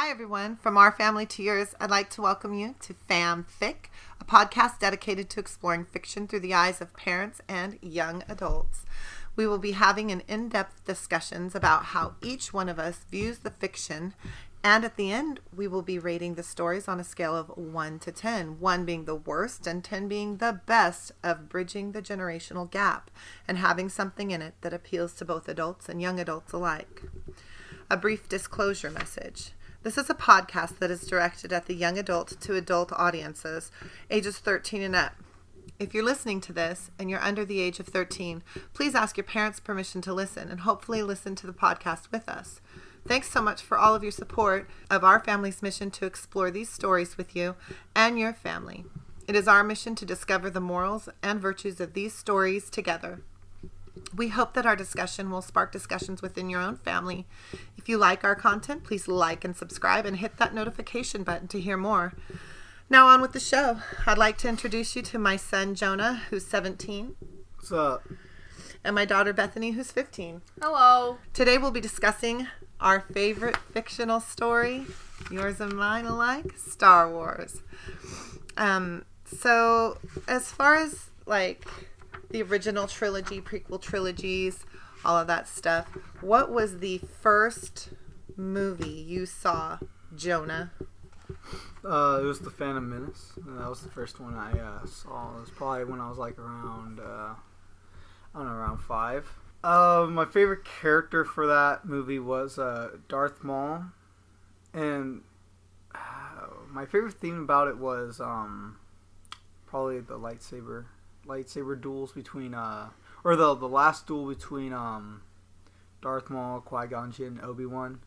Hi, everyone. From our family to yours, I'd like to welcome you to FamFic, a podcast dedicated to exploring fiction through the eyes of parents and young adults. We will be having an in-depth discussions about how each one of us views the fiction, and at the end, we will be rating the stories on a scale of 1 to 10, 1 being the worst and 10 being the best of bridging the generational gap and having something in it that appeals to both adults and young adults alike. A brief disclosure message. This is a podcast that is directed at the young adult to adult audiences, ages 13 and up. If you're listening to this and you're under the age of 13, please ask your parents' permission to listen and hopefully listen to the podcast with us. Thanks so much for all of your support of our family's mission to explore these stories with you and your family. It is our mission to discover the morals and virtues of these stories together. We hope that our discussion will spark discussions within your own family. If you like our content, please like and subscribe and hit that notification button to hear more. Now on with the show. I'd like to introduce you to my son, Jonah, who's 17. What's up? And my daughter, Bethany, who's 15. Hello. Today we'll be discussing our favorite fictional story, yours and mine alike, Star Wars. So as far as the original trilogy, prequel trilogies, all of that stuff, what was the first movie you saw, Jonah? It was The Phantom Menace. That was the first one I saw. It was probably when I was around, around 5. My favorite character for that movie was Darth Maul. And my favorite theme about it was probably the lightsaber duels between or the last duel between Darth Maul, Qui-Gon Jinn, and Obi-Wan,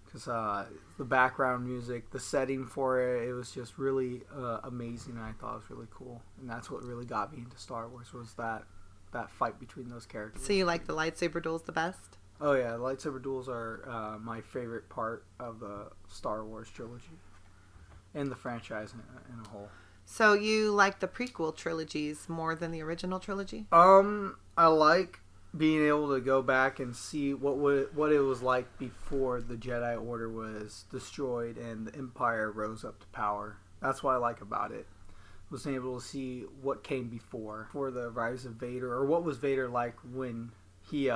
because the background music, the setting for it was just really amazing, and I thought it was really cool, and that's what really got me into Star Wars, was that fight between those characters. So you like the lightsaber duels the best? Oh yeah, lightsaber duels are my favorite part of the Star Wars trilogy and the franchise in a whole. So you like the prequel trilogies more than the original trilogy? I like being able to go back and see what it was like before the Jedi Order was destroyed and the Empire rose up to power. That's what I like about it. Was able to see what came before the rise of Vader, or what was Vader like when he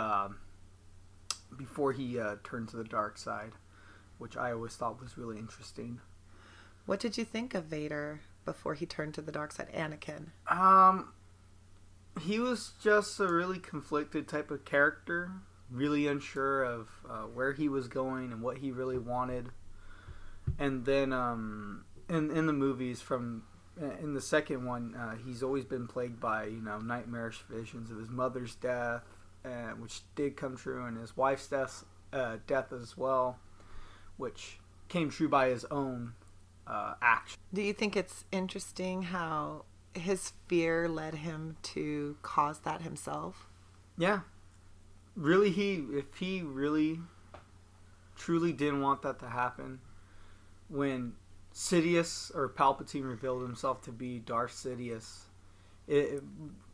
before he turned to the dark side, which I always thought was really interesting. What did you think of Vader before he turned to the dark side, Anakin? He was just a really conflicted type of character, really unsure of where he was going and what he really wanted. And then in the movies, in the second one, he's always been plagued by nightmarish visions of his mother's death, which did come true, and his wife's death as well, which came true by his own action. Do you think it's interesting how his fear led him to cause that himself? Yeah. Really, if he really truly didn't want that to happen, when Sidious or Palpatine revealed himself to be Darth Sidious,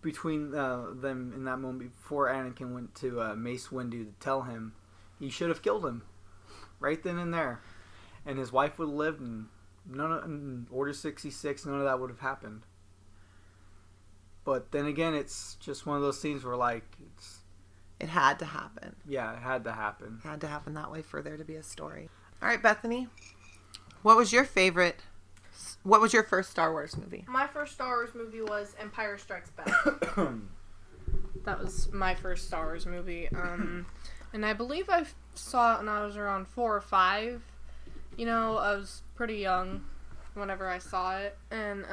between them in that moment before Anakin went to Mace Windu to tell him, he should have killed him right then and there, and his wife would have lived, and in Order 66, none of that would have happened. But then again, it's just one of those things where it had to happen. Yeah, it had to happen. It had to happen that way for there to be a story. All right, Bethany, what was your first Star Wars movie? My first Star Wars movie was Empire Strikes Back. That was my first Star Wars movie. And I believe I saw it when I was around 4 or 5. I was pretty young whenever I saw it. And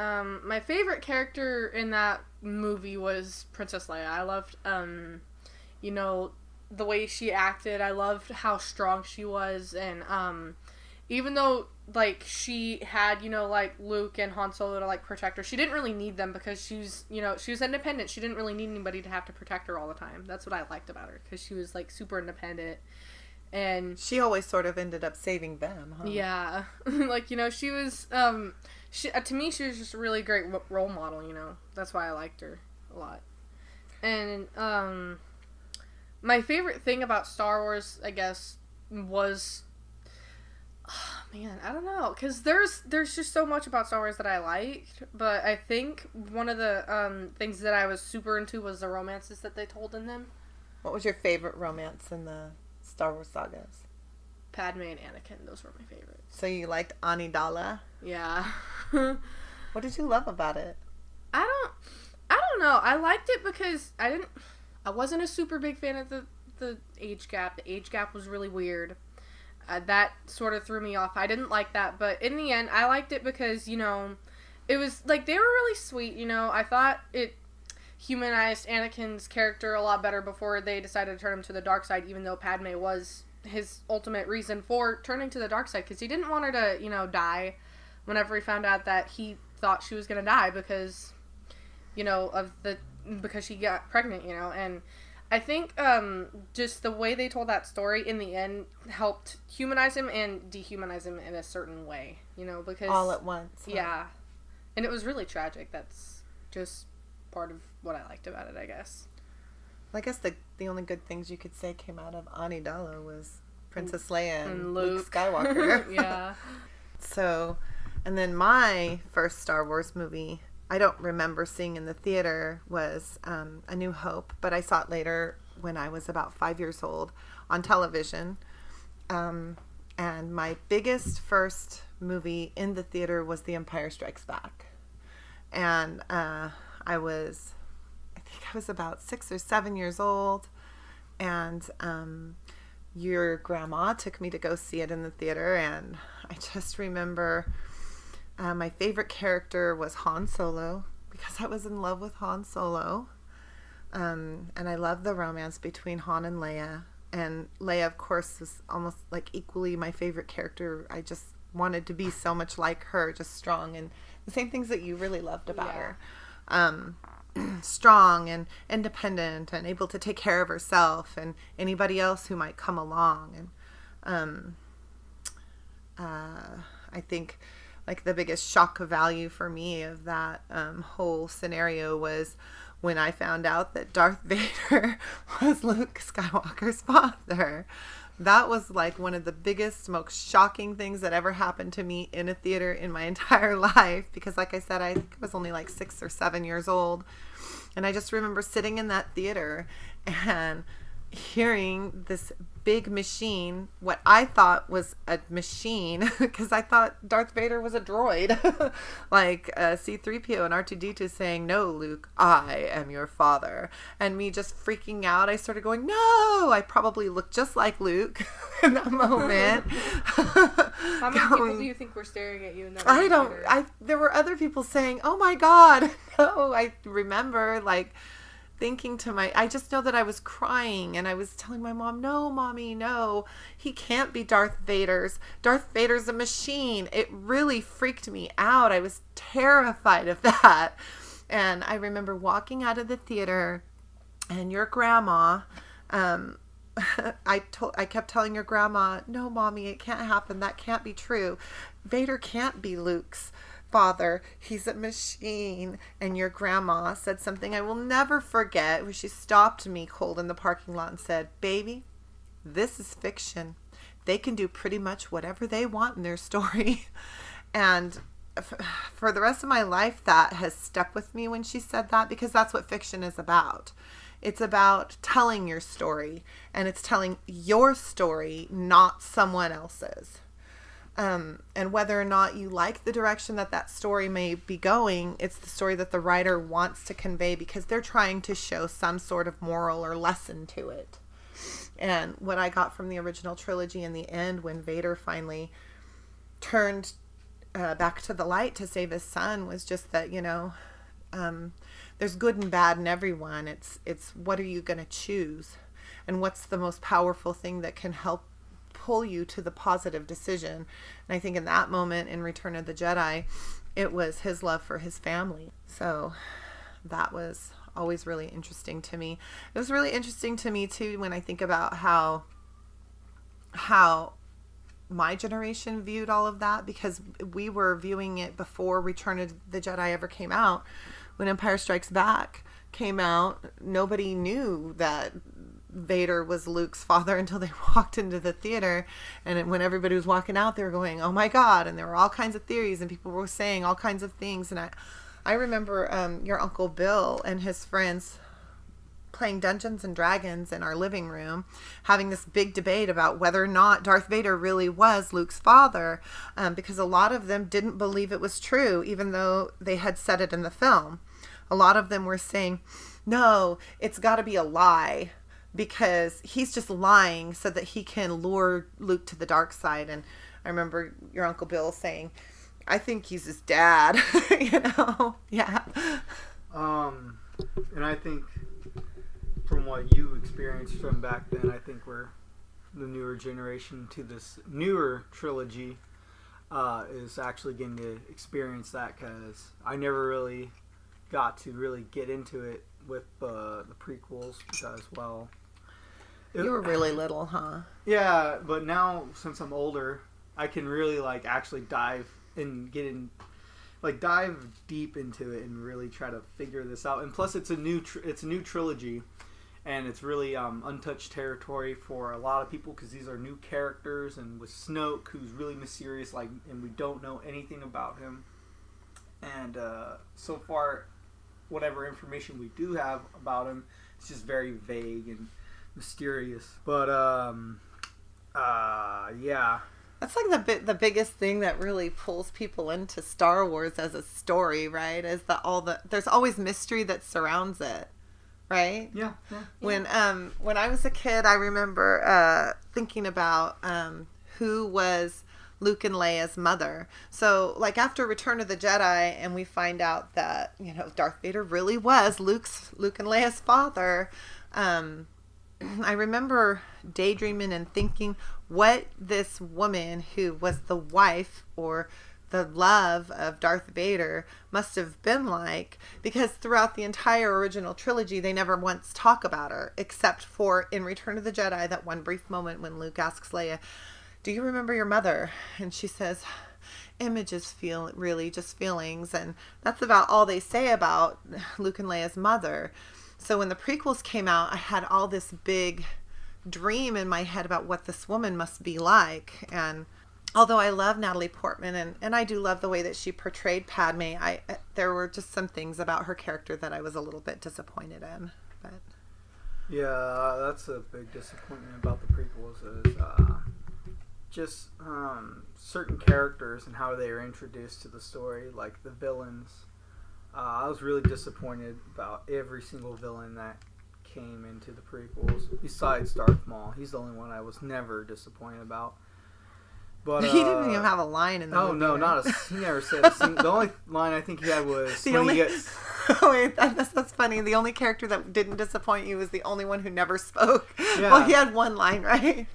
my favorite character in that movie was Princess Leia. I loved, the way she acted. I loved how strong she was. And even though, she had, Luke and Han Solo to, protect her, she didn't really need them because she was independent. She didn't really need anybody to have to protect her all the time. That's what I liked about her, because she was, super independent. And she always sort of ended up saving them, huh? Yeah. She was, to me, she was just a really great role model, That's why I liked her a lot. And, my favorite thing about Star Wars, I guess, was Man, I don't know, because there's just so much about Star Wars that I liked, but I think one of the things that I was super into was the romances that they told in them. What was your favorite romance in the Star Wars sagas? Padme and Anakin, those were my favorites. So you liked Amidala? Yeah. What did you love about it? I don't know. I liked it because I wasn't a super big fan of the age gap. The age gap was really weird. That sort of threw me off. I didn't like that, but in the end, I liked it because, it was, like, they were really sweet, I thought it humanized Anakin's character a lot better before they decided to turn him to the dark side, even though Padme was his ultimate reason for turning to the dark side, because he didn't want her to, die whenever he found out that he thought she was going to die because, because she got pregnant, and I think just the way they told that story in the end helped humanize him and dehumanize him in a certain way, because... All at once. Huh? Yeah. And it was really tragic. That's just part of what I liked about it, I guess. I guess the only good things you could say came out of Amidala was Princess Leia and Luke Skywalker. Yeah. So, and then my first Star Wars movie... I don't remember seeing in the theater was A New Hope, but I saw it later when I was about 5 years old on television. And my biggest first movie in the theater was The Empire Strikes Back. And I think I was about 6 or 7 years old. And your grandma took me to go see it in the theater. And I just remember... my favorite character was Han Solo because I was in love with Han Solo. And I love the romance between Han and Leia. And Leia, of course, was almost like equally my favorite character. I just wanted to be so much like her, just strong and the same things that you really loved about her. Strong and independent and able to take care of herself and anybody else who might come along. And I think... like the biggest shock of value for me of that whole scenario was when I found out that Darth Vader was Luke Skywalker's father. That was like one of the biggest, most shocking things that ever happened to me in a theater in my entire life. Because like I said, I think I was only like 6 or 7 years old. And I just remember sitting in that theater and hearing this big machine, what I thought was a machine, because I thought Darth Vader was a droid, like C-3PO and R2-D2 saying, "No, Luke, I am your father." And me just freaking out. I started going, "No!" I probably looked just like Luke in that moment. How many people do you think were staring at you in that there were other people saying, "Oh my God." No, I remember thinking to I just know that I was crying and I was telling my mom, "No, Mommy, no, he can't be Darth Vader's a machine." It really freaked me out. I was terrified of that. And I remember walking out of the theater and your grandma, I kept telling your grandma, "No, Mommy, it can't happen. That can't be true. Vader can't be Luke's father. He's a machine." And your grandma said something I will never forget, where she stopped me cold in the parking lot and said, "Baby, this is fiction. They can do pretty much whatever they want in their story." And for the rest of my life, that has stuck with me when she said that, because that's what fiction is about. It's about telling your story, and it's telling your story, not someone else's. And whether or not you like the direction that story may be going, it's the story that the writer wants to convey because they're trying to show some sort of moral or lesson to it. And what I got from the original trilogy in the end, when Vader finally turned back to the light to save his son, was just that, there's good and bad in everyone. It's what are you going to choose? And what's the most powerful thing that can help pull you to the positive decision? And I think in that moment in Return of the Jedi, it was his love for his family. So that was always really interesting to me. It was really interesting to me too when I think about how my generation viewed all of that, because we were viewing it before Return of the Jedi ever came out. When Empire Strikes Back came out, nobody knew that Vader was Luke's father until they walked into the theater. And when everybody was walking out, they were going, "Oh my God." And there were all kinds of theories and people were saying all kinds of things. And I remember your Uncle Bill and his friends playing Dungeons and Dragons in our living room, having this big debate about whether or not Darth Vader really was Luke's father, because a lot of them didn't believe it was true, even though they had said it in the film. A lot of them were saying, no, it's got to be a lie, because he's just lying so that he can lure Luke to the dark side. And I remember your Uncle Bill saying, I think he's his dad. Yeah. And I think from what you experienced from back then, I think we're the newer generation to this newer trilogy is actually getting to experience that, because I never really got to really get into it with the prequels because, well... You were really little, huh? Yeah, but now, since I'm older, I can really, actually dive deep into it and really try to figure this out. And plus, it's a new trilogy, and it's really untouched territory for a lot of people, because these are new characters, and with Snoke, who's really mysterious, and we don't know anything about him. And so far, whatever information we do have about him, it's just very vague and mysterious. But yeah. That's the biggest thing that really pulls people into Star Wars as a story, right? Is that there's always mystery that surrounds it, right? Yeah. When I was a kid, I remember thinking about who was Luke and Leia's mother. So, after Return of the Jedi, and we find out that Darth Vader really was Luke and Leia's father. I remember daydreaming and thinking what this woman who was the wife or the love of Darth Vader must have been like, because throughout the entire original trilogy, they never once talk about her, except for in Return of the Jedi, that one brief moment when Luke asks Leia, "Do you remember your mother?" And she says, "Images feel really just feelings." And that's about all they say about Luke and Leia's mother. So when the prequels came out, I had all this big dream in my head about what this woman must be like. And although I love Natalie Portman, and I do love the way that she portrayed Padme, there were just some things about her character that I was a little bit disappointed in. But yeah, that's a big disappointment about the prequels, is just certain characters and how they are introduced to the story, like the villains. I was really disappointed about every single villain that came into the prequels, besides Darth Maul. He's the only one I was never disappointed about. But he didn't even have a line in the movie. Oh, no, he never said a single... The only line I think he had was he gets... Oh, wait, that's funny. The only character that didn't disappoint you was the only one who never spoke. Yeah. Well, he had one line, right?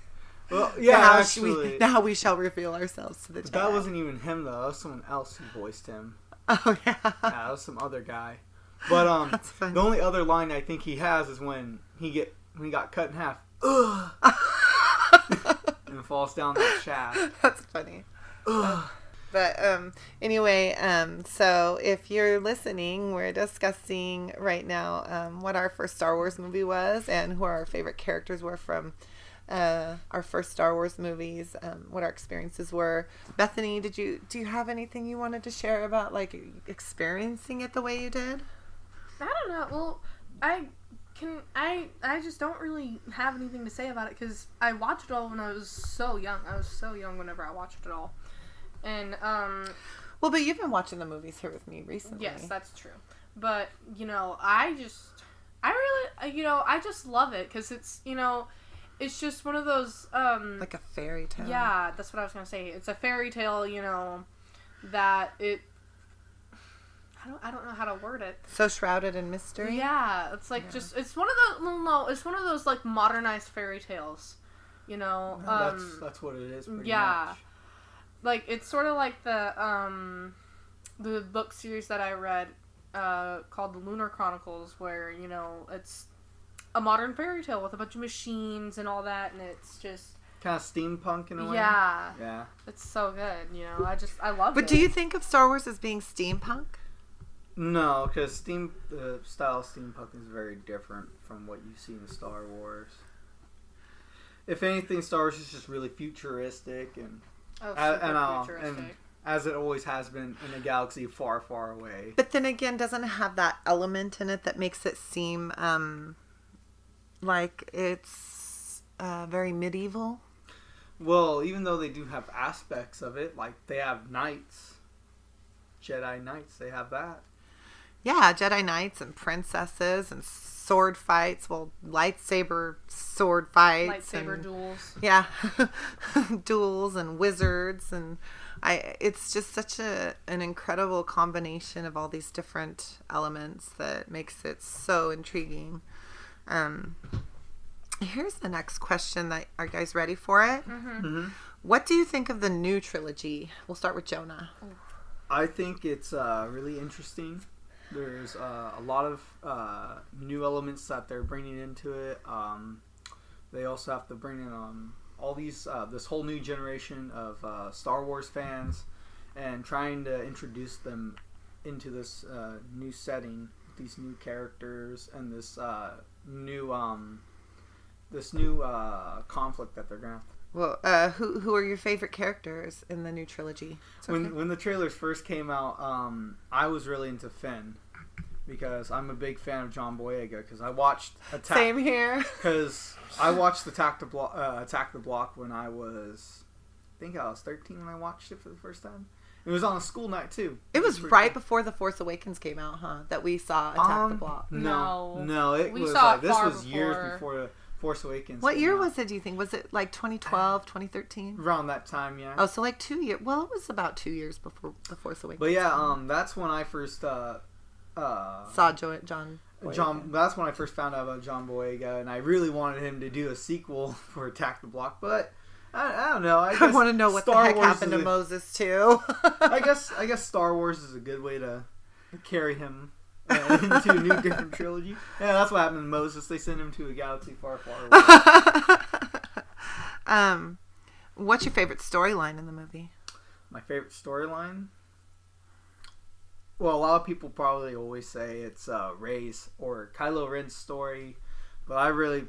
Well, yeah, now we shall reveal ourselves to the Jedi. That wasn't even him, though. That was someone else who voiced him. Oh, yeah. Yeah, that was some other guy. But That's funny. The only other line I think he has is when he got cut in half. Ugh. And falls down that shaft. That's funny. But anyway, so if you're listening, we're discussing right now what our first Star Wars movie was and who our favorite characters were from our first Star Wars movies, what our experiences were. Bethany, do you have anything you wanted to share about experiencing it the way you did? I don't know. Well, I just don't really have anything to say about it, because I watched it all when I was so young. I was so young whenever I watched it all. And well, but you've been watching the movies here with me recently. Yes, that's true. But I just love it, because it's it's just one of those like a fairy tale. Yeah, that's what I was gonna say. It's a fairy tale, that it. I don't know how to word it. So shrouded in mystery. Yeah, it's it's one of those. No, it's one of those modernized fairy tales. That's what it is. Pretty much. It's sort of like the book series that I read called The Lunar Chronicles, where it's a modern fairy tale with a bunch of machines and all that, and it's just kind of steampunk in a way. Yeah, it's so good. I love it. But do you think of Star Wars as being steampunk? No, because the style of steampunk is very different from what you see in Star Wars. If anything, Star Wars is just really futuristic and futuristic. as it always has been in a galaxy far, far away. But then again, doesn't it have that element in it that makes it seem like it's very medieval? Well, even though they do have aspects of it, like they have knights, Jedi knights, they have that. Yeah, Jedi knights and princesses and sword fights. Well, lightsaber sword fights. Lightsaber and, duels. Yeah, duels and wizards and it's just such an incredible combination of all these different elements that makes it so intriguing. Here's the next question. Are you guys ready for it? Mm-hmm. Mm-hmm. What do you think of the new trilogy? We'll start with Jonah. I think it's really interesting. There's a lot of new elements that they're bringing into it. They also have to bring in all these this whole new generation of Star Wars fans and trying to introduce them into this new setting, these new characters, and this new conflict that they're gonna have. Well, who are your favorite characters in the new trilogy? When the trailers first came out, I was really into Finn because I'm a big fan of John Boyega because I watched Same here. Because I watched Attack the Block when I was, I think I was 13 when I watched it for the first time. It was on a school night too. It was right before The Force Awakens came out, huh? That we saw Attack the Block. No, it we was saw like it this far was years before Force Awakens. What year out. was it, do you think? Was it like 2012, 2013? Around that time, yeah. Oh, so like 2 years. Well, it was about 2 years before The Force Awakens. But yeah, that's when I first saw John Boyega. That's when I first found out about John Boyega, and I really wanted him to do a sequel for Attack the Block, but I don't know. I want to know what the heck happened to Moses too. I guess Star Wars is a good way to carry him into a new different trilogy. Yeah, that's what happened to Moses. They sent him to a galaxy far, far away. What's your favorite storyline in the movie? My favorite storyline? Well, a lot of people probably always say it's Rey's or Kylo Ren's story, but I really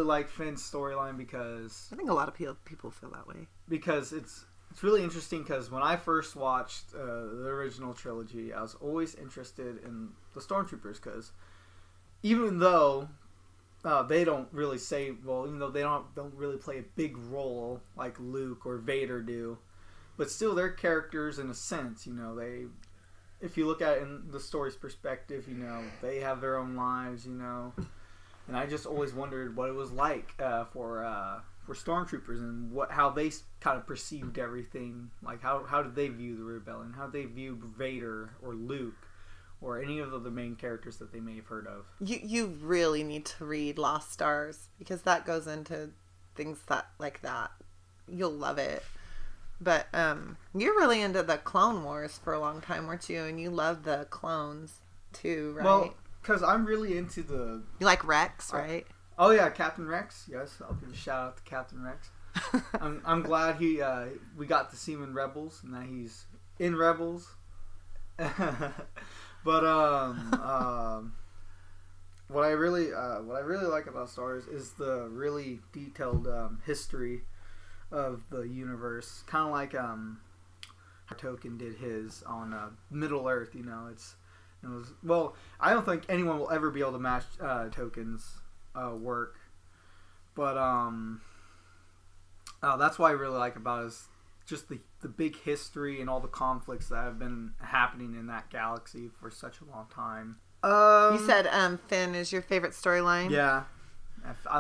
like Finn's storyline because I think a lot of people feel that way. Because it's really interesting because when I first watched the original trilogy, I was always interested in the Stormtroopers because even though they don't really even though they don't really play a big role like Luke or Vader do, but still they're characters in a sense. If you look at it in the story's perspective, they have their own lives, and I just always wondered what it was like for stormtroopers and how they kind of perceived everything. Like how did they view the rebellion? How did they view Vader or Luke or any of the main characters that they may have heard of? You really need to read Lost Stars because that goes into things like that. You'll love it. But you're really into the Clone Wars for a long time, weren't you? And you love the clones too, right? Well, because I'm really into the... You like Rex, right? Oh yeah, Captain Rex. Yes, I'll give a shout out to Captain Rex. I'm glad we got to see him in Rebels, and that he's in Rebels. But what I really like about Star Wars is the really detailed history of the universe, kind of like Tolkien did his on Middle Earth. I don't think anyone will ever be able to match Tolkien's work, but that's what I really like about it is just the big history and all the conflicts that have been happening in that galaxy for such a long time. You said Finn is your favorite storyline. Yeah,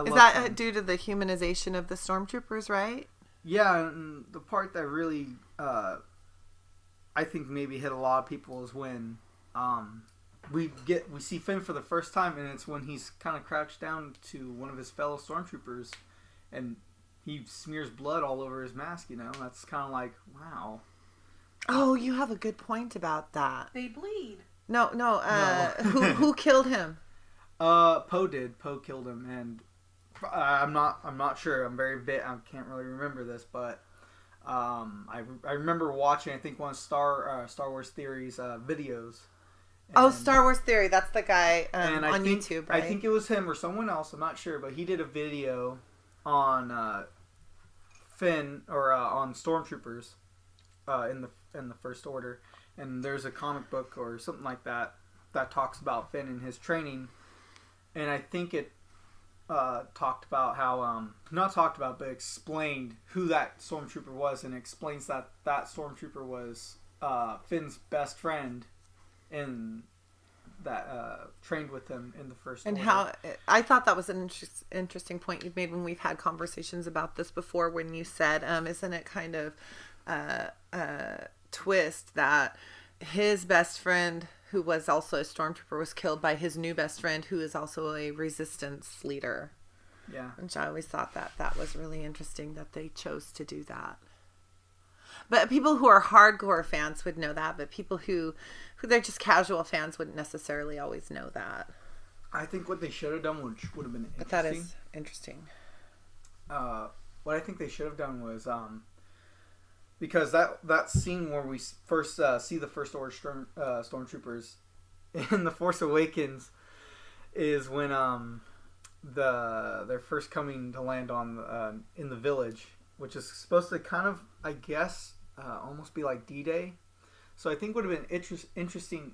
is that Finn. Due to the humanization of the stormtroopers, right? Yeah, and the part that really I think maybe hit a lot of people is when we see Finn for the first time, and it's when he's kind of crouched down to one of his fellow stormtroopers, and he smears blood all over his mask. That's kind of like, wow. Oh, you have a good point about that. They bleed. No. Who killed him? Poe did. Poe killed him, and I'm not sure. I can't really remember this, but I remember watching, I think, one of Star Wars Theory's videos, Oh, Star Wars Theory. That's the guy and on YouTube, right? I think it was him or someone else. I'm not sure, but he did a video on Finn or on stormtroopers in the First Order, and there's a comic book or something like that talks about Finn and his training, and I think it talked about how not talked about but explained who that stormtrooper was, and explains that stormtrooper was Finn's best friend and that trained with him in the First Order. And how I thought that was an interesting point you've made when we've had conversations about this before, when you said isn't it kind of twist that his best friend, who was also a stormtrooper, was killed by his new best friend, who is also a resistance leader. Yeah. Which I always thought that was really interesting that they chose to do that. But people who are hardcore fans would know that, but people who they're just casual fans wouldn't necessarily always know that. I think what they should have done, which would have been interesting. But that is interesting. What I think they should have done was because that scene where we first see the First Order stormtroopers in the Force Awakens is when they're first coming to land on in the village, which is supposed to kind of, I guess, almost be like D-Day. So I think what would have been interesting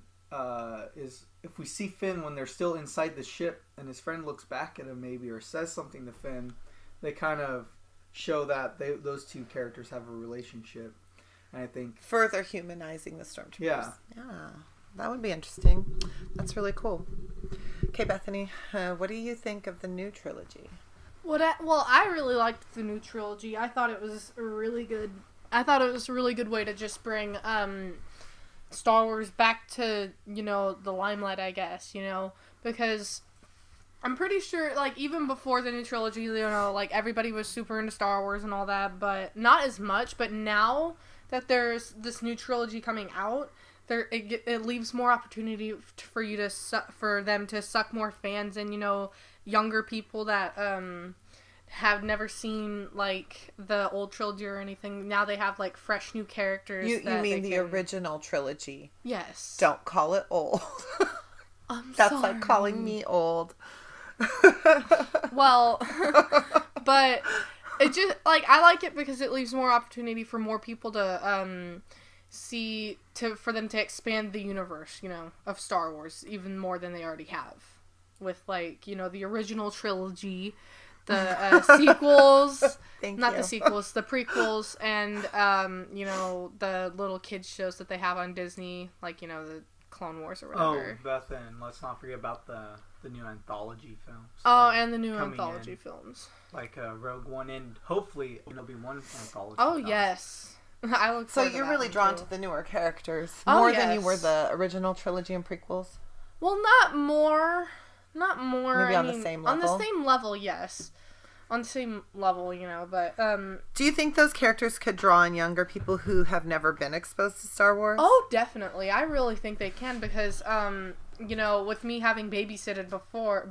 is if we see Finn when they're still inside the ship and his friend looks back at him maybe or says something to Finn, they kind of show that those two characters have a relationship. And I think further humanizing the stormtroopers. Yeah, that would be interesting. That's really cool. Okay, Bethany, what do you think of the new trilogy? Well, I really liked the new trilogy. I thought it was a really good way to just bring Star Wars back to, the limelight, I guess, because I'm pretty sure, even before the new trilogy, everybody was super into Star Wars and all that, but not as much. But now that there's this new trilogy coming out, it leaves more opportunity for them to suck more fans in, younger people that have never seen the old trilogy or anything. Now they have fresh new characters. You mean the original trilogy? Yes. Don't call it old. That's sorry. Like calling me old. Well, but it just I like it because it leaves more opportunity for more people to for them to expand the universe, of Star Wars even more than they already have with the original trilogy, the sequels, the sequels, the prequels, and the little kids shows that they have on Disney, the Clone Wars or whatever. Oh, Beth, and let's not forget about the new anthology films. Oh, and the new anthology films. Rogue One, and hopefully there'll be one anthology. Oh, film. Yes. I look so forward to you're that really one drawn too. to the newer characters more than you were the original trilogy and prequels? Well, not more. Maybe on the same level? On the same level, yes. On the same level, but... Do you think those characters could draw in younger people who have never been exposed to Star Wars? Oh, definitely. I really think they can because, with me having babysat before,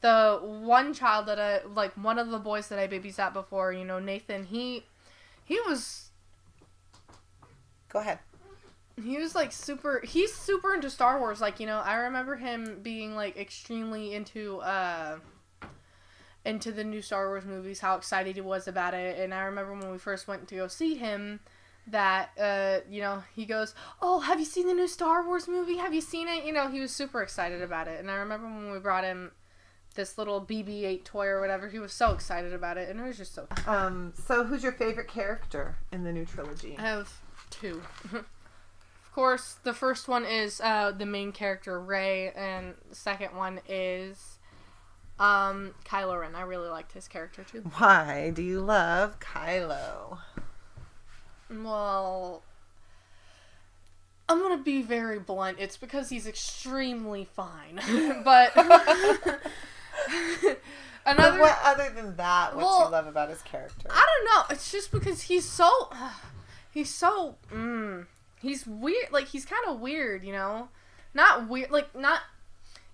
the one child that one of the boys that I babysat before, Nathan, he was... Go ahead. He was he's super into Star Wars. I remember him being extremely into the new Star Wars movies, how excited he was about it. And I remember when we first went to go see him that, he goes, "Oh, have you seen the new Star Wars movie? Have you seen it?" He was super excited about it. And I remember when we brought him this little BB-8 toy or whatever, he was so excited about it. And it was just so So who's your favorite character in the new trilogy? I have two. Of course, the first one is the main character, Rey, and the second one is Kylo Ren. I really liked his character, too. Why do you love Kylo? Well, I'm going to be very blunt. It's because he's extremely fine. But... But what other than that, what you love about his character? I don't know. It's just because he's so... He's weird. He's kind of weird, Not weird. Not...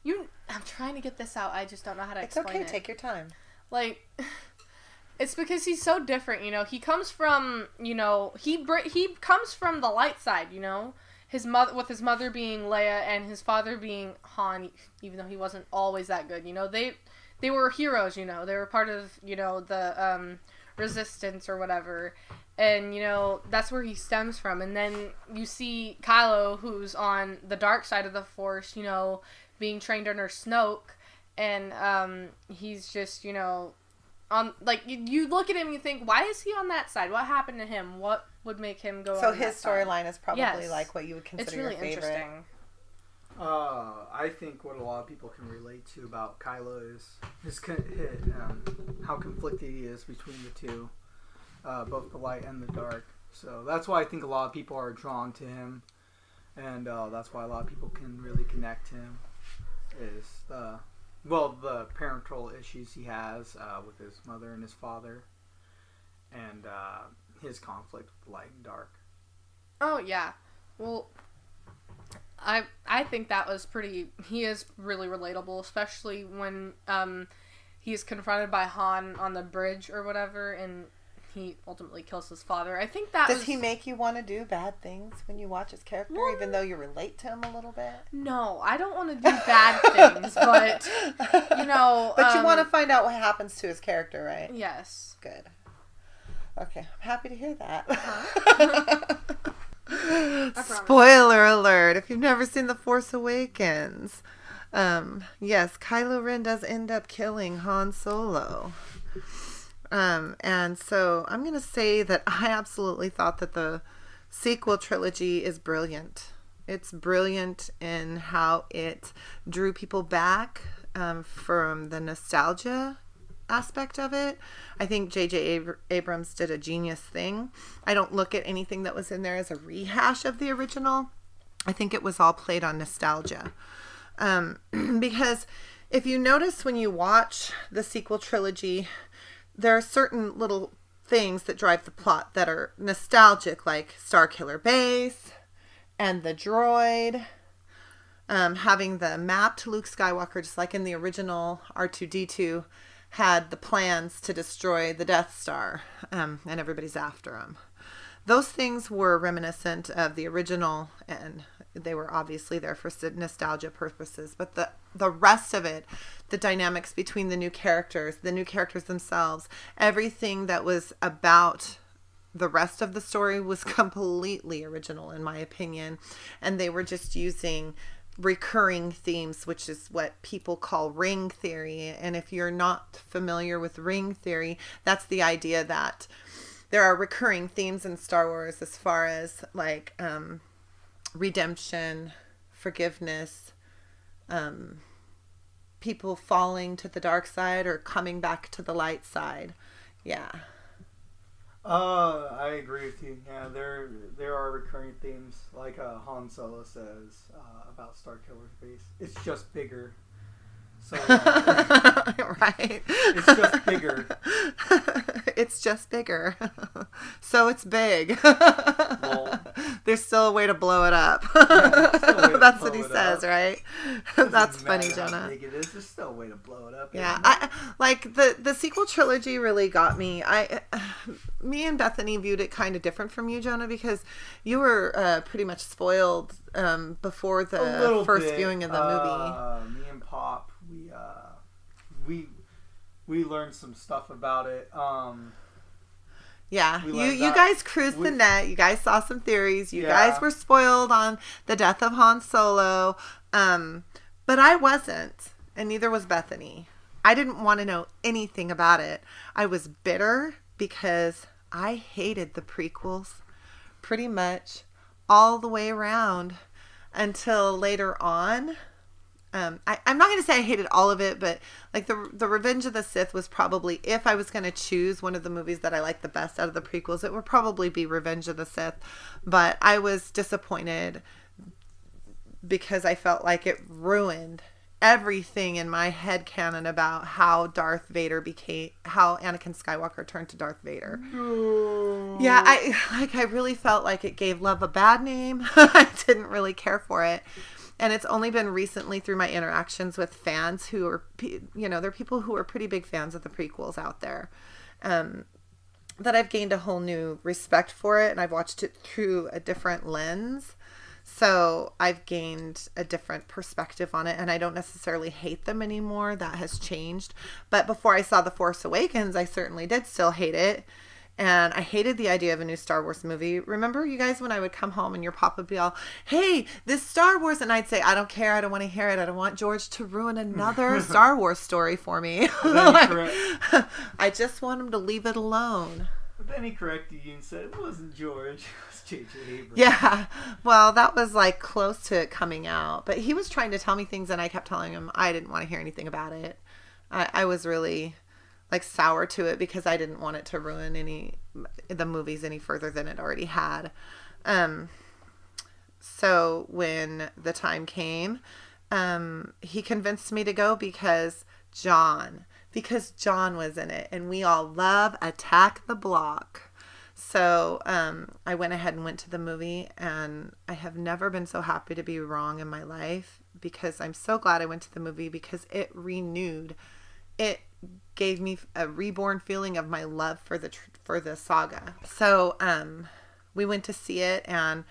I'm trying to get this out. I just don't know how to explain it. It's okay. Take your time. It's because he's so different, He comes from, he comes from the light side, his mother being Leia and his father being Han, even though he wasn't always that good. They were heroes. They were part of the resistance or whatever, and that's where he stems from. And then you see Kylo, who's on the dark side of the Force, being trained under Snoke, and he's just on, like, you look at him and you think, why is he on that side? What happened to him? What would make him go so on his storyline is probably like what you would consider it's really your favorite. interesting. I think what a lot of people can relate to about Kylo is how conflicted he is between the two, both the light and the dark. So that's why I think a lot of people are drawn to him, and that's why a lot of people can really connect to him. Is the parental issues he has with his mother and his father, and his conflict with light and dark. Oh yeah, well, I think that was he is really relatable, especially when he is confronted by Han on the bridge or whatever, and he ultimately kills his father. I think that Does he make you want to do bad things when you watch his character, even though you relate to him a little bit? No, I don't want to do bad things, but But you want to find out what happens to his character, right? Yes. Good. Okay, I'm happy to hear that. Spoiler alert, if you've never seen The Force Awakens, yes, Kylo Ren does end up killing Han Solo. And so I'm going to say that I absolutely thought that the sequel trilogy is brilliant. It's brilliant in how it drew people back from the nostalgia aspect of it. I think J.J. Abrams did a genius thing. I don't look at anything that was in there as a rehash of the original. I think it was all played on nostalgia. Because if you notice when you watch the sequel trilogy, there are certain little things that drive the plot that are nostalgic, like Starkiller Base and the droid, having the map to Luke Skywalker, just like in the original R2-D2, had the plans to destroy the Death Star, and everybody's after him. Those things were reminiscent of the original, and they were obviously there for nostalgia purposes. But the rest of it, the dynamics between the new characters themselves, everything that was about the rest of the story was completely original, in my opinion. And they were just using recurring themes, which is what people call ring theory. And if you're not familiar with ring theory, that's the idea that there are recurring themes in Star Wars as far as like redemption, forgiveness, people falling to the dark side or coming back to the light side. Yeah. I agree with you. Yeah, there are recurring themes, like Han Solo says about Starkiller Base. It's just bigger. So right. It's just bigger. It's just bigger. So it's big. Well, there's still a way to blow it up. That's what he says, right? That's funny, Jonah. How big it is, there's still a way to blow it up. Yeah, I like the sequel trilogy really got me. Me and Bethany viewed it kind of different from you, Jonah, because you were pretty much spoiled before the first viewing of the movie. Me and Pop, we learned some stuff about it. Yeah, you guys cruised the net. You guys saw some theories. You guys were spoiled on the death of Han Solo. But I wasn't, and neither was Bethany. I didn't want to know anything about it. I was bitter because I hated the prequels pretty much all the way around until later on. I'm not going to say I hated all of it, but like the Revenge of the Sith was probably, if I was going to choose one of the movies that I liked the best out of the prequels, it would probably be Revenge of the Sith. But I was disappointed because I felt like it ruined everything in my headcanon about how Darth Vader how Anakin Skywalker turned to Darth Vader. No. Yeah, I really felt like it gave love a bad name. I didn't really care for it. And it's only been recently through my interactions with fans who are, there are people who are pretty big fans of the prequels out there, that I've gained a whole new respect for it. And I've watched it through a different lens. So I've gained a different perspective on it, and I don't necessarily hate them anymore. That has changed. But before I saw The Force Awakens, I certainly did still hate it. And I hated the idea of a new Star Wars movie. Remember, you guys, when I would come home and your pop would be all, hey, this Star Wars, and I'd say, I don't care, I don't want to hear it, I don't want George to ruin another Star Wars story for me. I just want him to leave it alone. But then he corrected you and said it wasn't George, it was J.J. Abrams. Yeah, well, that was like close to it coming out. But he was trying to tell me things, and I kept telling him I didn't want to hear anything about it. I was really like sour to it because I didn't want it to ruin the movies any further than it already had. So when the time came, he convinced me to go because John was in it, and we all love Attack the Block. So I went ahead and went to the movie, and I have never been so happy to be wrong in my life, because I'm so glad I went to the movie, because it gave me a reborn feeling of my love for the saga. So we went to see it, and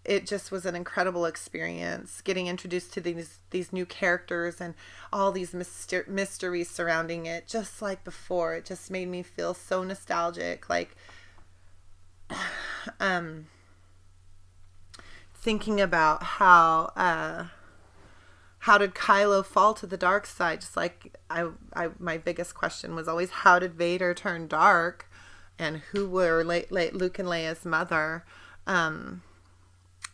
it just was an incredible experience, getting introduced to these new characters and all these mysteries surrounding it. Just like before, it just made me feel so nostalgic, like thinking about how did Kylo fall to the dark side? Just like my biggest question was always, how did Vader turn dark, and who were Luke and Leia's mother?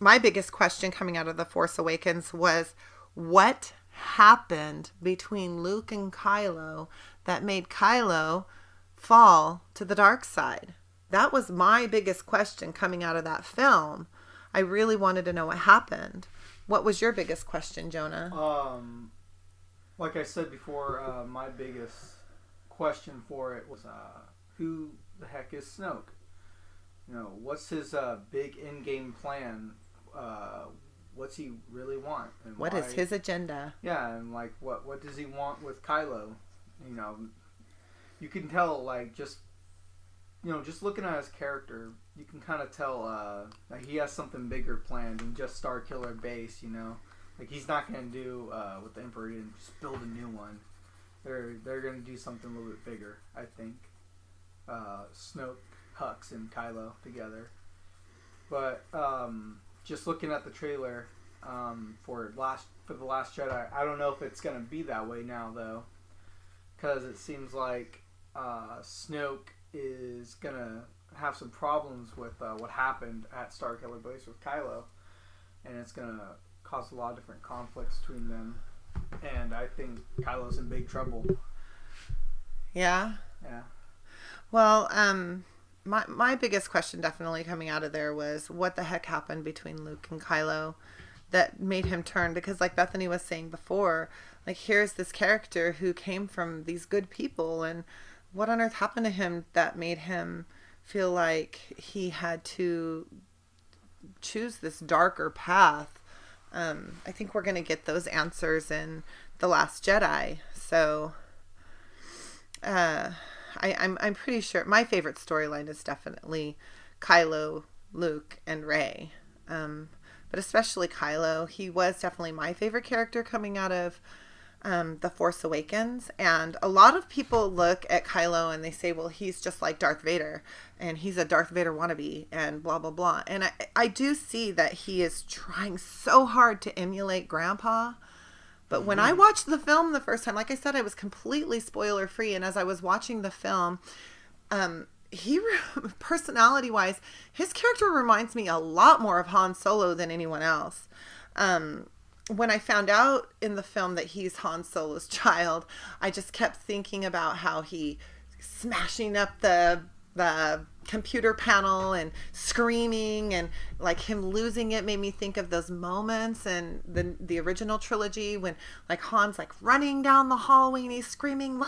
My biggest question coming out of The Force Awakens was, what happened between Luke and Kylo that made Kylo fall to the dark side? That was my biggest question coming out of that film. I really wanted to know what happened. What was your biggest question, Jonah? Like I said before, my biggest question for it was, who the heck is Snoke? You know, what's his big in-game plan? What's he really want? And what is his agenda? Yeah, and like what does he want with Kylo? You know, you can tell, like, just looking at his character, you can kind of tell like he has something bigger planned than just Starkiller Base. You know, like he's not gonna do what the Emperor did and just build a new one. They're gonna do something a little bit bigger, I think. Snoke, Hux, and Kylo together. But just looking at the trailer for the Last Jedi, I don't know if it's gonna be that way now though, because it seems like Snoke is gonna have some problems with what happened at Starkiller Base with Kylo, and it's gonna cause a lot of different conflicts between them, and I think Kylo's in big trouble. Yeah. Well, my biggest question definitely coming out of there was, what the heck happened between Luke and Kylo that made him turn? Because like Bethany was saying before, like, here's this character who came from these good people, and what on earth happened to him that made him feel like he had to choose this darker path? I think we're going to get those answers in The Last Jedi. So I'm pretty sure my favorite storyline is definitely Kylo, Luke, and Rey. But especially Kylo. He was definitely my favorite character coming out of The Force Awakens. And a lot of people look at Kylo and they say, well, he's just like Darth Vader, and he's a Darth Vader wannabe, and blah, blah, blah. And I do see that he is trying so hard to emulate Grandpa. But when I watched the film the first time, like I said, I was completely spoiler free. And as I was watching the film, personality wise, his character reminds me a lot more of Han Solo than anyone else. When I found out in the film that he's Han Solo's child, I just kept thinking about how he smashing up the computer panel and screaming, and like him losing it made me think of those moments in the original trilogy when like Han's like running down the hallway and he's screaming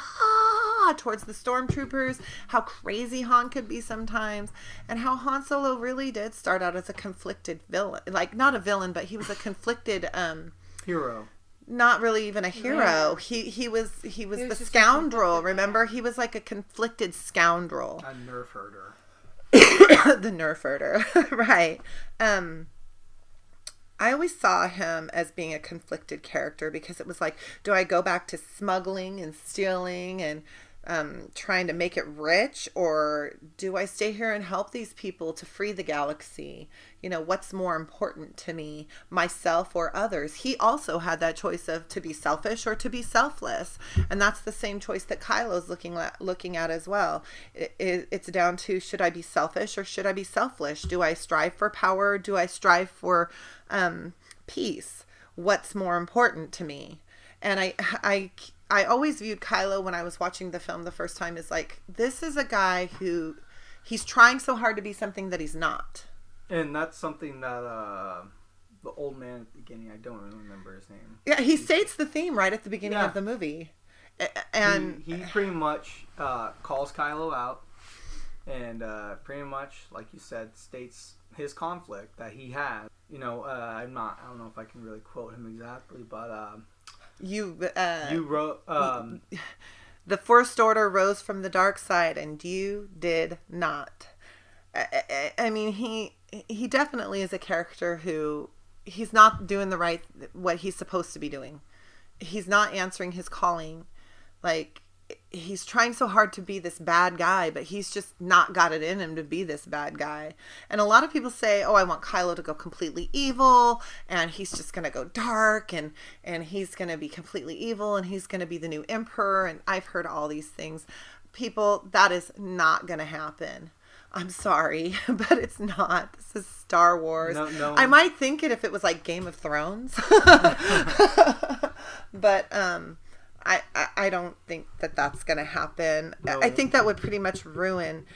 towards the stormtroopers, how crazy Han could be sometimes, and how Han Solo really did start out as a conflicted villain, like not a villain, but he was a conflicted hero. Not really even a hero. Yeah. He was the scoundrel. Remember, he was like a conflicted scoundrel. A nerf herder. The nerf herder, right? I always saw him as being a conflicted character because it was like, do I go back to smuggling and stealing and trying to make it rich, or do I stay here and help these people to free the galaxy? You know, what's more important to me, myself or others? He also had that choice of to be selfish or to be selfless, and that's the same choice that Kylo's looking at as well. It's down to, should I be selfish or should I be selfish? Do I strive for power? Do I strive for peace? What's more important to me? And I always viewed Kylo, when I was watching the film the first time, as like, this is a guy who, he's trying so hard to be something that he's not. And that's something that the old man at the beginning, I don't really remember his name. Yeah, he states the theme right at the beginning of the movie. And he pretty much calls Kylo out and pretty much, like you said, states his conflict that he had. You know, I don't know if I can really quote him exactly, but you wrote the First Order rose from the dark side and you did not. I mean, he definitely is a character who, he's not doing what he's supposed to be doing. He's not answering his calling. Like, he's trying so hard to be this bad guy, but he's just not got it in him to be this bad guy. And a lot of people say, oh, I want Kylo to go completely evil, and he's just going to go dark, and he's going to be completely evil, and he's going to be the new emperor. And I've heard all these things. People, that is not going to happen. I'm sorry, but it's not. This is Star Wars. No. I might think it if it was like Game of Thrones. But I don't think that that's going to happen. No. I think that would pretty much ruin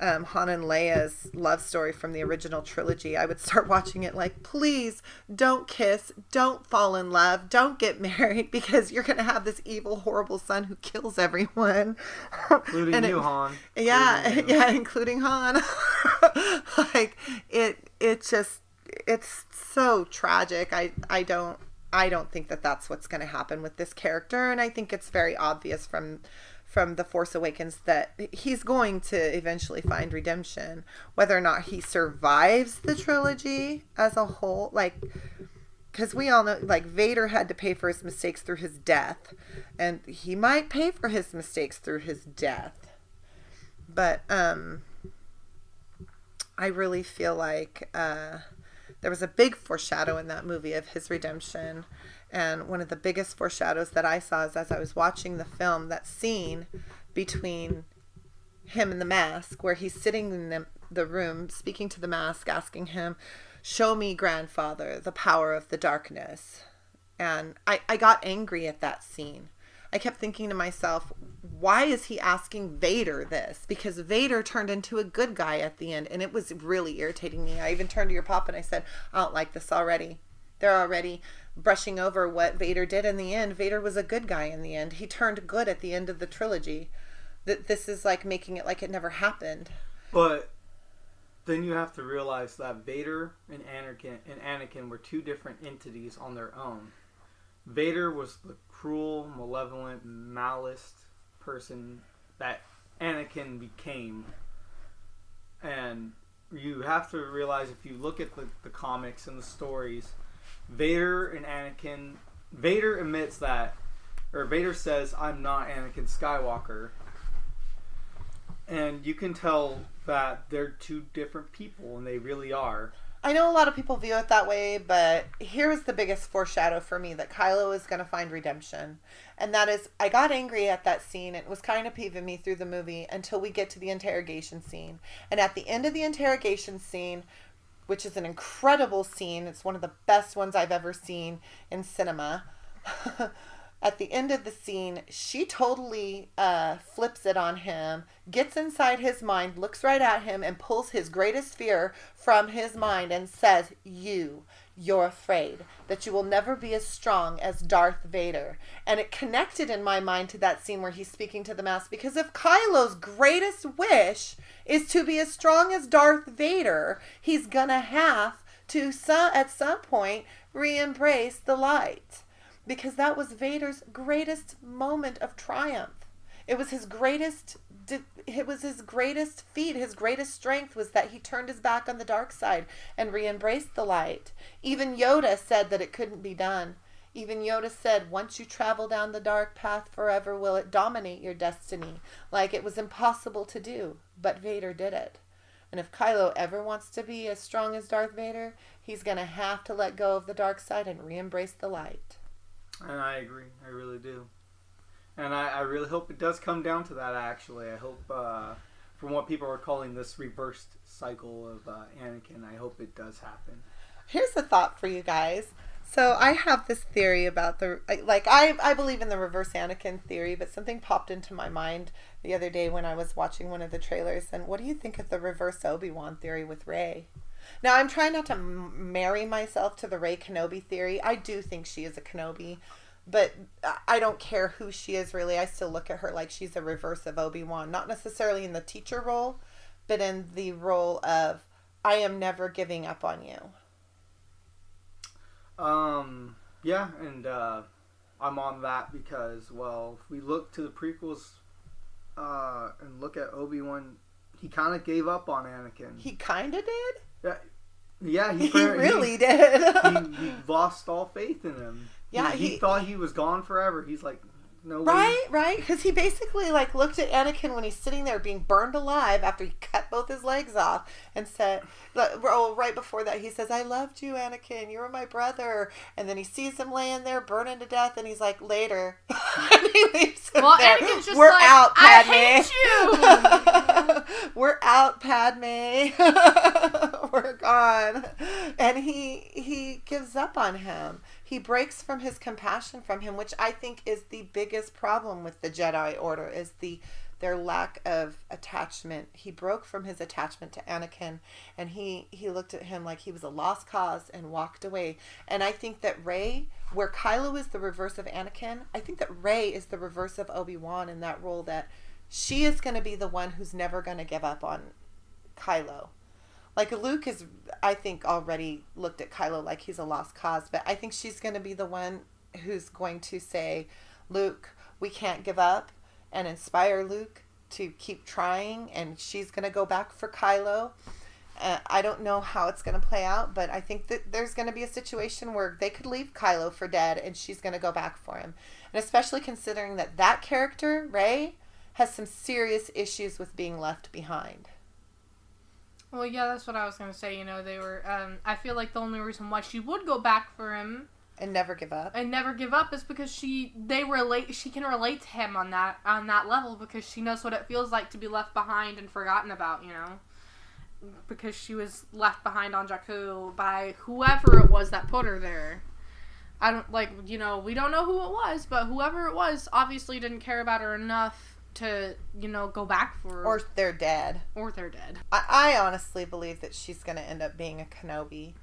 Han and Leia's love story from the original trilogy. I would start watching it like, please don't kiss, don't fall in love, don't get married, because you're going to have this evil, horrible son who kills everyone. Including you, Han. Yeah, including Han. Like, it's so tragic. I don't think that that's what's going to happen with this character, and I think it's very obvious from The Force Awakens that he's going to eventually find redemption. Whether or not he survives the trilogy as a whole, like, because we all know, like, Vader had to pay for his mistakes through his death, and he might pay for his mistakes through his death. But I really feel like there was a big foreshadow in that movie of his redemption. And one of the biggest foreshadows that I saw is, as I was watching the film, that scene between him and the mask, where he's sitting in the room speaking to the mask, asking him, show me, grandfather, the power of the darkness. And I got angry at that scene. I kept thinking to myself, why is he asking Vader this? Because Vader turned into a good guy at the end, and it was really irritating me. I even turned to your pop and I said, I don't like this already. They're already brushing over what Vader did in the end. Vader was a good guy in the end. He turned good at the end of the trilogy. This is like making it like it never happened. But then you have to realize that Vader and Anakin were two different entities on their own. Vader was the cruel, malevolent, malice person that Anakin became. And you have to realize, if you look at the comics and the stories, Vader and Anakin, Vader admits that, or Vader says, I'm not Anakin Skywalker. And you can tell that they're two different people, and they really are. I know a lot of people view it that way, but here was the biggest foreshadow for me, that Kylo is going to find redemption. And that is, I got angry at that scene. It was kind of peeving me through the movie until we get to the interrogation scene. And at the end of the interrogation scene, which is an incredible scene, it's one of the best ones I've ever seen in cinema. At the end of the scene, she totally flips it on him, gets inside his mind, looks right at him, and pulls his greatest fear from his mind and says, you're afraid that you will never be as strong as Darth Vader. And it connected in my mind to that scene where he's speaking to the mask, because if Kylo's greatest wish is to be as strong as Darth Vader, he's gonna have to, at some point, re-embrace the light. Because that was Vader's greatest moment of triumph. It was his greatest it was his greatest feat. His greatest strength was that he turned his back on the dark side and re-embraced the light. Even Yoda said that it couldn't be done. Even Yoda said, once you travel down the dark path forever, will it dominate your destiny? Like it was impossible to do, but Vader did it. And if Kylo ever wants to be as strong as Darth Vader, he's going to have to let go of the dark side and re-embrace the light. And I agree. I really do. And I really hope it does come down to that, actually. I hope, from what people are calling this reversed cycle of Anakin, I hope it does happen. Here's a thought for you guys. So I have this theory about I believe in the reverse Anakin theory, but something popped into my mind the other day when I was watching one of the trailers. And what do you think of the reverse Obi-Wan theory with Rey? Now, I'm trying not to marry myself to the Rey Kenobi theory. I do think she is a Kenobi, but I don't care who she is, really. I still look at her like she's a reverse of Obi-Wan. Not necessarily in the teacher role, but in the role of, I am never giving up on you. Yeah, and I'm on that because, well, if we look to the prequels and look at Obi-Wan, he kind of gave up on Anakin. He kind of did? Yeah, he really did. he lost all faith in him. Yeah, he thought he was gone forever. He's like, no way. Right. Because he basically looked at Anakin when he's sitting there being burned alive after he cut both his legs off and said, right before that, he says, I loved you, Anakin. You were my brother. And then he sees him laying there burning to death and he's like, later. And he leaves him there. Anakin's just We're out, Padme. I hate you. We're out, Padme. We're gone. And he gives up on him. He breaks from his compassion from him, which I think is the biggest problem with the Jedi Order, is their lack of attachment. He broke from his attachment to Anakin, and he looked at him like he was a lost cause and walked away. And I think that Rey, where Kylo is the reverse of Anakin, I think that Rey is the reverse of Obi-Wan in that role, that she is going to be the one who's never going to give up on Kylo. Like, Luke is, I think, already looked at Kylo like he's a lost cause, but I think she's going to be the one who's going to say, Luke, we can't give up, and inspire Luke to keep trying, and she's going to go back for Kylo. I don't know how it's going to play out, but I think that there's going to be a situation where they could leave Kylo for dead, and she's going to go back for him. And especially considering that character, Rey, has some serious issues with being left behind. Well, yeah, that's what I was going to say. You know, they were, I feel like the only reason why she would go back for him and never give up is because she can relate to him on that level, because she knows what it feels like to be left behind and forgotten about, you know, because she was left behind on Jakku by whoever it was that put her there. I don't, we don't know who it was, but whoever it was obviously didn't care about her enough to, go back for her. Or they're dead. I honestly believe that she's going to end up being a Kenobi,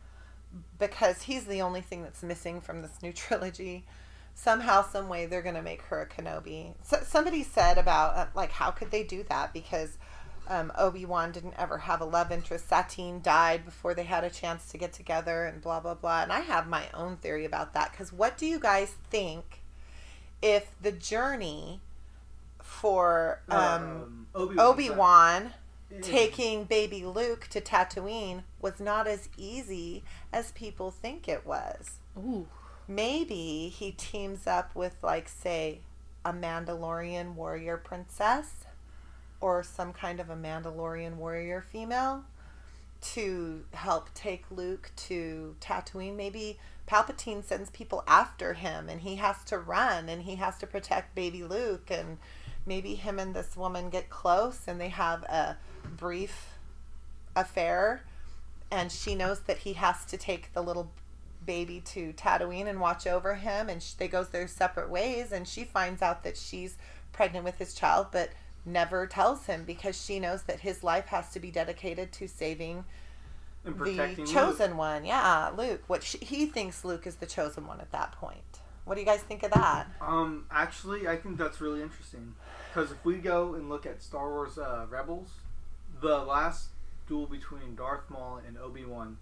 because he's the only thing that's missing from this new trilogy. Somehow, some way, they're going to make her a Kenobi. So, somebody said about, how could they do that? Because Obi-Wan didn't ever have a love interest. Satine died before they had a chance to get together and blah, blah, blah. And I have my own theory about that. Because what do you guys think if the journey for Obi-Wan taking baby Luke to Tatooine was not as easy as people think it was? Ooh. Maybe he teams up with, say, a Mandalorian warrior princess or some kind of a Mandalorian warrior female to help take Luke to Tatooine. Maybe Palpatine sends people after him and he has to run and he has to protect baby Luke, and maybe him and this woman get close and they have a brief affair, and she knows that he has to take the little baby to Tatooine and watch over him, and they go their separate ways, and she finds out that she's pregnant with his child but never tells him, because she knows that his life has to be dedicated to saving the chosen Luke. One. Yeah, Luke. He thinks Luke is the chosen one at that point. What do you guys think of that? Actually, I think that's really interesting. Because if we go and look at Star Wars Rebels, the last duel between Darth Maul and Obi-Wan,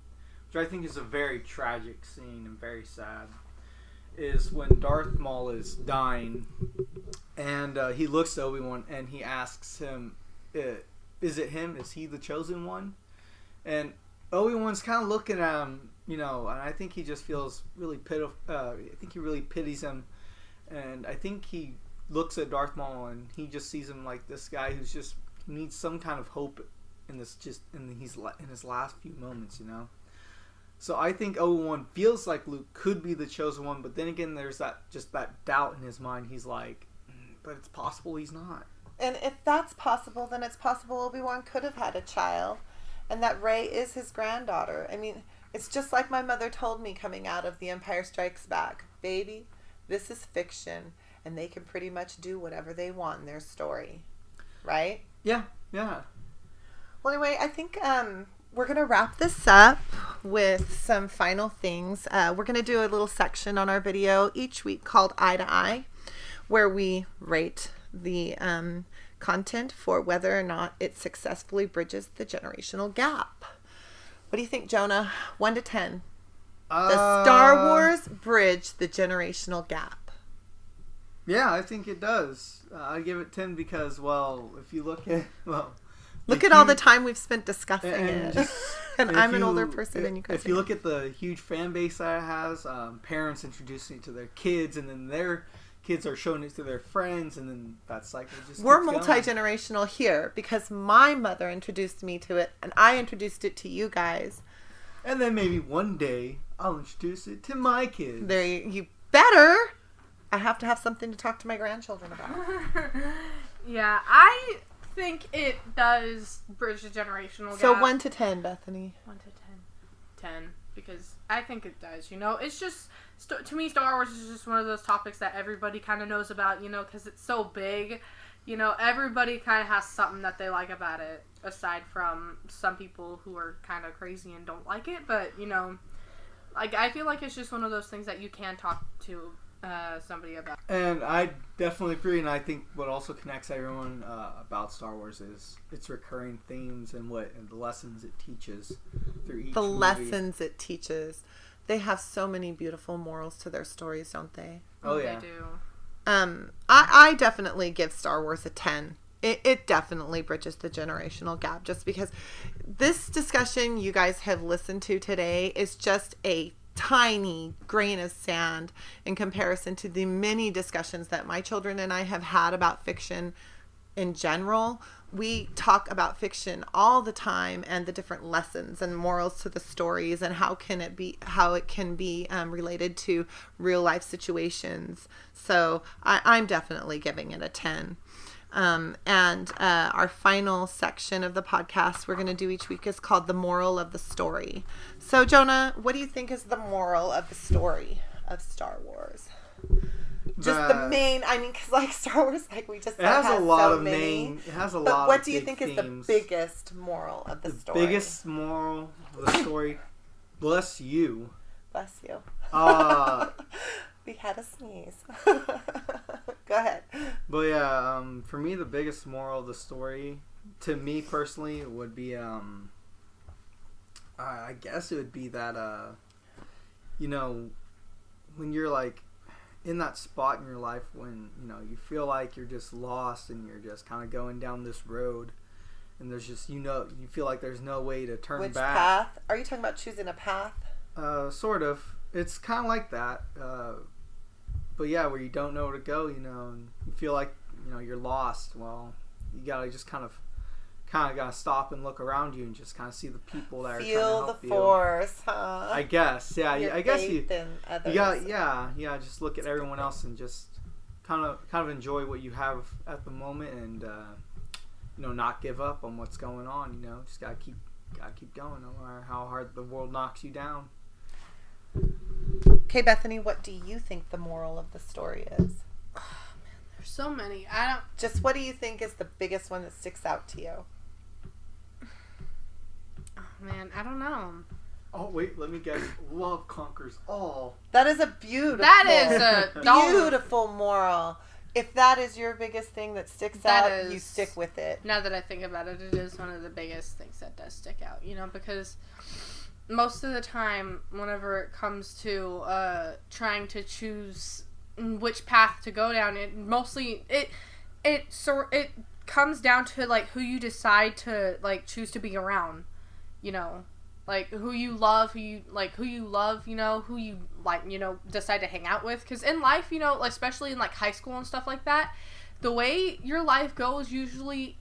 which I think is a very tragic scene and very sad. is when Darth Maul is dying, and he looks to Obi-Wan and he asks him, "Is it him? Is he the chosen one?" And Obi-Wan's kind of looking at him, and I think he just feels really pitiful. I think he really pities him, and I think he looks at Darth Maul and he just sees him like this guy who's just needs some kind of hope in his last few moments, So I think Obi-Wan feels like Luke could be the chosen one, but then again, there's that doubt in his mind. He's like, but it's possible he's not. And if that's possible, then it's possible Obi-Wan could have had a child, and that Rey is his granddaughter. I mean, it's just like my mother told me coming out of The Empire Strikes Back. Baby, this is fiction, and they can pretty much do whatever they want in their story. Right? Yeah. Well, anyway, I think we're going to wrap this up with some final things. We're going to do a little section on our video each week called Eye to Eye, where we rate the content for whether or not it successfully bridges the generational gap. What do you think, Jonah? 1 to 10. Does Star Wars bridge the generational gap? Yeah, I think it does. I give it 10 because, if you look at, look at all the time we've spent discussing it. And I'm an older person than you guys. If you look at the huge fan base that it has, parents introducing it to their kids, and then their kids are showing it to their friends, and then that cycle just We're keeps multi-generational here because my mother introduced me to it, and I introduced it to you guys. And then maybe one day I'll introduce it to my kids. There you better. I have to have something to talk to my grandchildren about. Yeah, I think it does bridge the generational gap. So 1 to 10, Bethany. 1 to 10. 10, because I think it does. It's just, to me, Star Wars is just one of those topics that everybody kind of knows about, because it's so big. Everybody kind of has something that they like about it, aside from some people who are kind of crazy and don't like it. But, I feel like it's just one of those things that you can talk to somebody about. And I definitely agree, and I think what also connects everyone about Star Wars is its recurring themes and the lessons it teaches through each movie. Lessons it teaches. They have so many beautiful morals to their stories, don't they? Oh, yeah. They do. I definitely give Star Wars a 10. It definitely bridges the generational gap, just because this discussion you guys have listened to today is just a tiny grain of sand in comparison to the many discussions that my children and I have had about fiction in general. We talk about fiction all the time and the different lessons and morals to the stories and how it can be related to real life situations. So I'm definitely giving it a 10. And our final section of the podcast we're going to do each week is called The Moral of the Story. So, Jonah, what do you think is the moral of the story of Star Wars? Just the main, because Star Wars, we just said, it has a lot so of many. It has a lot but of what do you big think themes. Is the biggest moral of the story? The biggest moral of the story, bless you. Bless you. We had a sneeze. Go ahead. But yeah, for me, the biggest moral of the story, to me personally, would be, I guess it would be that, when you're in that spot in your life when, you feel like you're just lost and you're just kind of going down this road and there's just, you feel like there's no way to turn Which back. path? Are you talking about choosing a path? Sort of. It's kind of like that. But yeah, where you don't know where to go, and you feel like, you're lost. Well, you gotta just kind of gotta stop and look around you and just kind of see the people that are trying to help you. Feel the force, huh? I guess, yeah. Your I guess faith in others. Yeah. Just look at everyone else and just kind of enjoy what you have at the moment, and not give up on what's going on. Just gotta keep going, no matter how hard the world knocks you down. Okay, Bethany, what do you think the moral of the story is? Oh, man, there's so many. Just what do you think is the biggest one that sticks out to you? Oh, man, I don't know. Oh, wait, let me guess. Love conquers all. That is a beautiful... That is a... beautiful moral. If that is your biggest thing that sticks out, you stick with it. Now that I think about it, it is one of the biggest things that does stick out, because most of the time, whenever it comes to trying to choose which path to go down, it comes down to like who you decide to like choose to be around, you know, like who you love, who you like decide to hang out with. Because in life, you know, especially in like high school and stuff like that, the way your life goes usually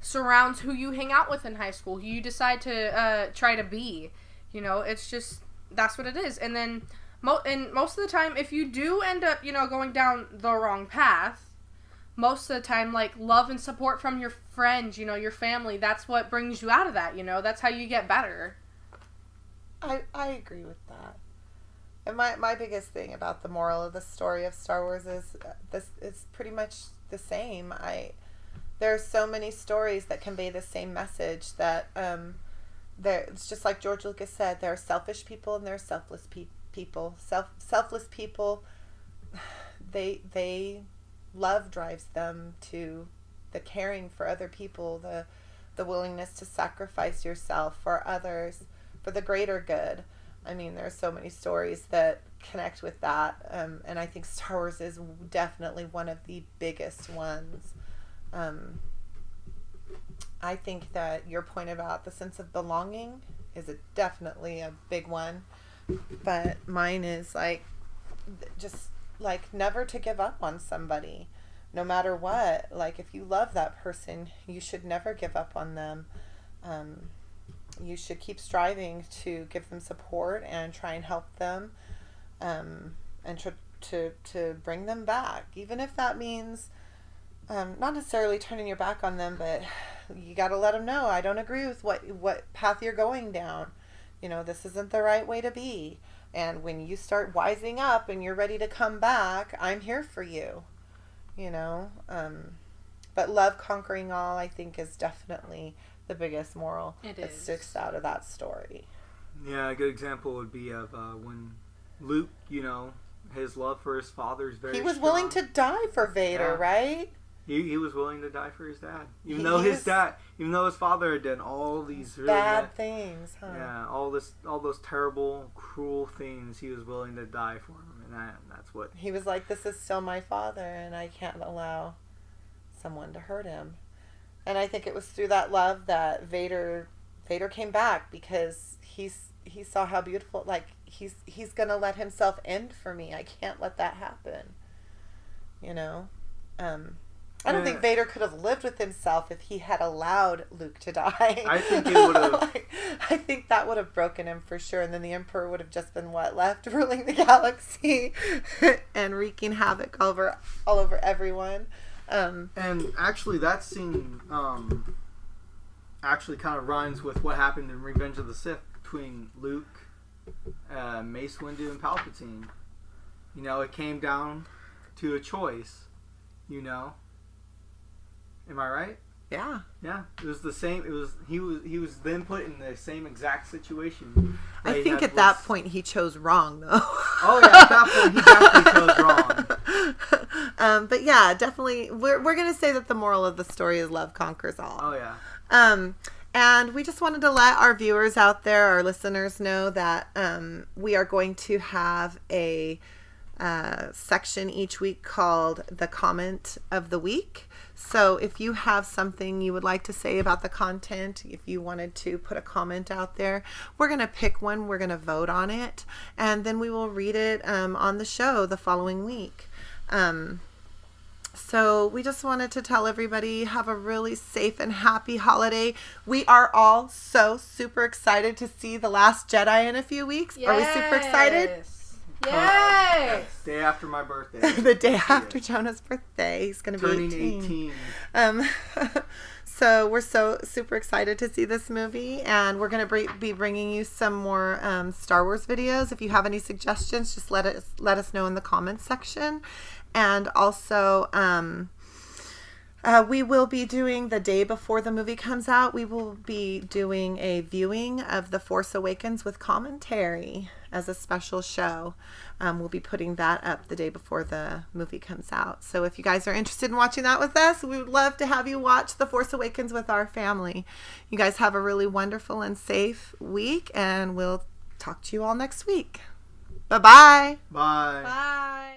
surrounds who you hang out with in high school, who you decide to try to be. You know, it's just, that's what it is. And then most of the time, if you do end up, you know, going down the wrong path, most of the time, like, love and support from your friends, you know, your family, that's what brings you out of that, you know? That's how you get better. I agree with that. And my biggest thing about the moral of the story of Star Wars is this is pretty much the same. There are so many stories that convey the same message that it's just like George Lucas said, there are selfish people and there are selfless people. Selfless people, they love drives them to the caring for other people, the willingness to sacrifice yourself for others, for the greater good. I mean, there are so many stories that connect with that, and I think Star Wars is definitely one of the biggest ones. I think that your point about the sense of belonging is definitely a big one, but mine is like just like never to give up on somebody, no matter what. Like if you love that person, you should never give up on them. You should keep striving to give them support and try and help them, and to bring them back, even if that means not necessarily turning your back on them, but you got to let them know, I don't agree with what path you're going down. You know, this isn't the right way to be. And when you start wising up and you're ready to come back, I'm here for you. You know, but love conquering all, I think, is definitely the biggest moral that sticks out of that story. Yeah, a good example would be of when Luke, you know, his love for his father is very He was strong. willing to die for Vader, right? He was willing to die for his dad, even though his father had done all these really bad things, huh? Yeah, all those terrible, cruel things. He was willing to die for him, and that's what he was like. This is still my father, and I can't allow someone to hurt him. And I think it was through that love that Vader came back, because he saw how beautiful. Like he's gonna let himself end for me. I can't let that happen. You know. I don't think Vader could have lived with himself if he had allowed Luke to die. I think it would have. I think that would have broken him for sure, and then the Emperor would have just been left ruling the galaxy and wreaking havoc all over everyone. And actually, that scene actually kind of rhymes with what happened in Revenge of the Sith between Luke, Mace Windu, and Palpatine. You know, it came down to a choice. You know. Am I right? Yeah. Yeah. It was the same. He was then put in the same exact situation. I think at that point he chose wrong, though. Oh yeah, at that point he definitely chose wrong. But yeah, definitely we're gonna say that the moral of the story is love conquers all. Oh yeah. And we just wanted to let our viewers out there, our listeners, know that we are going to have a section each week called the comment of the week. So if you have something you would like to say about the content, if you wanted to put a comment out there, we're going to pick one, we're going to vote on it, and then we will read it on the show the following week. So we just wanted to tell everybody, have a really safe and happy holiday. We are all so super excited to see The Last Jedi in a few weeks. Yes. Are we super excited? Yes! Day after my birthday. The day after Jonah's birthday. He's going to be turning 18. So we're so super excited to see this movie, and we're going to be bringing you some more Star Wars videos. If you have any suggestions, just let us know in the comments section. And also, We will be doing the day before the movie comes out. We will be doing a viewing of The Force Awakens with commentary as a special show. We'll be putting that up the day before the movie comes out. So if you guys are interested in watching that with us, we would love to have you watch The Force Awakens with our family. You guys have a really wonderful and safe week, and we'll talk to you all next week. Bye-bye. Bye. Bye.